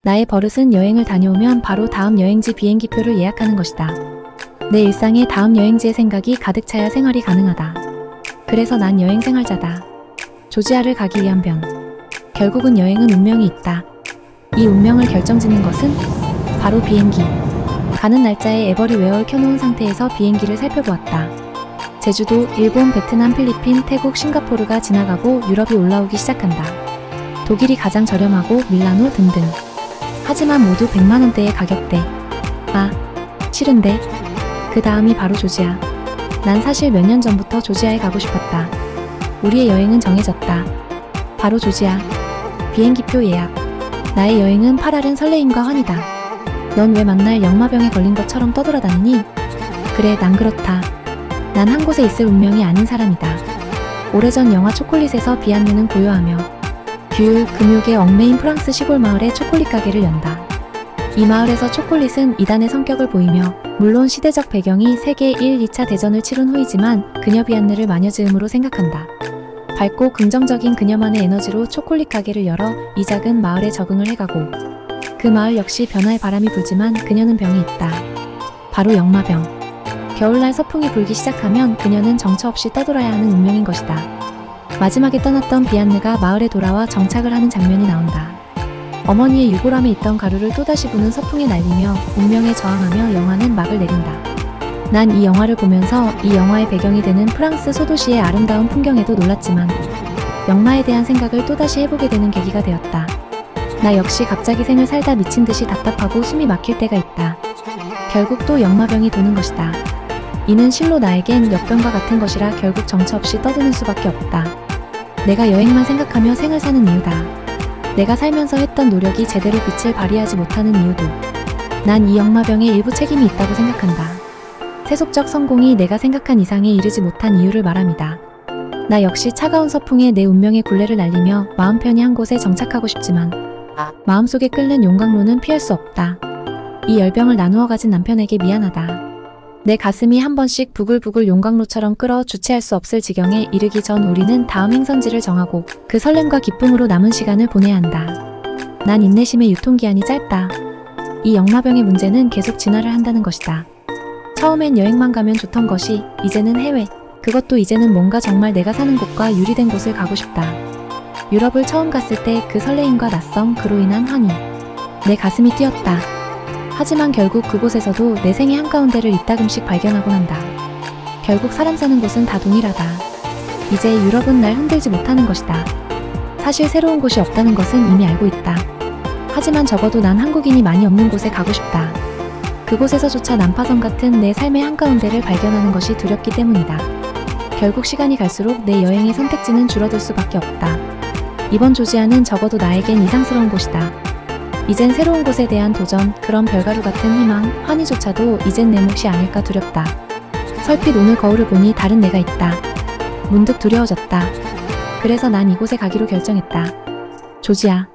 나의 버릇은 여행을 다녀오면 바로 다음 여행지 비행기표를 예약하는 것이다. 내 일상에 다음 여행지의 생각이 가득 차야 생활이 가능하다. 그래서 난 여행 생활자다. 조지아를 가기 위한 변. 결국은 여행은 운명이 있다. 이 운명을 결정짓는 것은 바로 비행기. 가는 날짜에 에버리웨어를 켜놓은 상태에서 비행기를 살펴보았다. 제주도, 일본, 베트남, 필리핀, 태국, 싱가포르가 지나가고 유럽이 올라오기 시작한다. 독일이 가장 저렴하고 밀라노 등등. 하지만 모두 100만원대의 가격대. 아, 싫은데. 그 다음이 바로 조지아. 난 사실 몇 년 전부터 조지아에 가고 싶었다. 우리의 여행은 정해졌다. 바로 조지아. 비행기표 예약. 나의 여행은 파랄은 설레임과 환희다. 넌 왜 만날 역마병에 걸린 것처럼 떠돌아다니니? 그래, 난 그렇다. 난 한 곳에 있을 운명이 아닌 사람이다. 오래전 영화 초콜릿에서 비안누는 고요하며 규율, 금욕에 얽매인 프랑스 시골 마을에 초콜릿 가게를 연다. 이 마을에서 초콜릿은 이단의 성격을 보이며 물론 시대적 배경이 세계 1, 2차 대전을 치룬 후이지만 그녀 비안느를 마녀즈음으로 생각한다. 밝고 긍정적인 그녀만의 에너지로 초콜릿 가게를 열어 이 작은 마을에 적응을 해가고 그 마을 역시 변화의 바람이 불지만 그녀는 병이 있다. 바로 역마병. 겨울날 서풍이 불기 시작하면 그녀는 정처 없이 떠돌아야 하는 운명인 것이다. 마지막에 떠났던 비안느가 마을에 돌아와 정착을 하는 장면이 나온다. 어머니의 유골함에 있던 가루를 또다시 부는 서풍에 날리며 운명에 저항하며 영화는 막을 내린다. 난 이 영화를 보면서 이 영화의 배경이 되는 프랑스 소도시의 아름다운 풍경에도 놀랐지만 역마에 대한 생각을 또다시 해보게 되는 계기가 되었다. 나 역시 갑자기 생을 살다 미친 듯이 답답하고 숨이 막힐 때가 있다. 결국 또 역마병이 도는 것이다. 이는 실로 나에겐 역병과 같은 것이라 결국 정처 없이 떠드는 수밖에 없다. 내가 여행만 생각하며 생을 사는 이유다. 내가 살면서 했던 노력이 제대로 빛을 발휘하지 못하는 이유도. 난 이 역마병에 일부 책임이 있다고 생각한다. 세속적 성공이 내가 생각한 이상에 이르지 못한 이유를 말합니다. 나 역시 차가운 서풍에 내 운명의 굴레를 날리며 마음 편히 한 곳에 정착하고 싶지만 마음속에 끓는 용광로는 피할 수 없다. 이 열병을 나누어 가진 남편에게 미안하다. 내 가슴이 한 번씩 부글부글 용광로처럼 끓어 주체할 수 없을 지경에 이르기 전 우리는 다음 행선지를 정하고 그 설렘과 기쁨으로 남은 시간을 보내야 한다. 난 인내심의 유통기한이 짧다. 이 역마병의 문제는 계속 진화를 한다는 것이다. 처음엔 여행만 가면 좋던 것이 이제는 해외, 그것도 이제는 뭔가 정말 내가 사는 곳과 유리된 곳을 가고 싶다. 유럽을 처음 갔을 때 그 설레임과 낯섦, 그로 인한 환희. 내 가슴이 뛰었다. 하지만 결국 그곳에서도 내 생의 한가운데를 이따금씩 발견하곤 한다. 결국 사람 사는 곳은 다 동일하다. 이제 유럽은 날 흔들지 못하는 것이다. 사실 새로운 곳이 없다는 것은 이미 알고 있다. 하지만 적어도 난 한국인이 많이 없는 곳에 가고 싶다. 그곳에서조차 난파선 같은 내 삶의 한가운데를 발견하는 것이 두렵기 때문이다. 결국 시간이 갈수록 내 여행의 선택지는 줄어들 수밖에 없다. 이번 조지아는 적어도 나에겐 이상스러운 곳이다. 이젠 새로운 곳에 대한 도전, 그런 별가루 같은 희망, 환희조차도 이젠 내 몫이 아닐까 두렵다. 설핏 오늘 거울을 보니 다른 내가 있다. 문득 두려워졌다. 그래서 난 이곳에 가기로 결정했다. 조지아.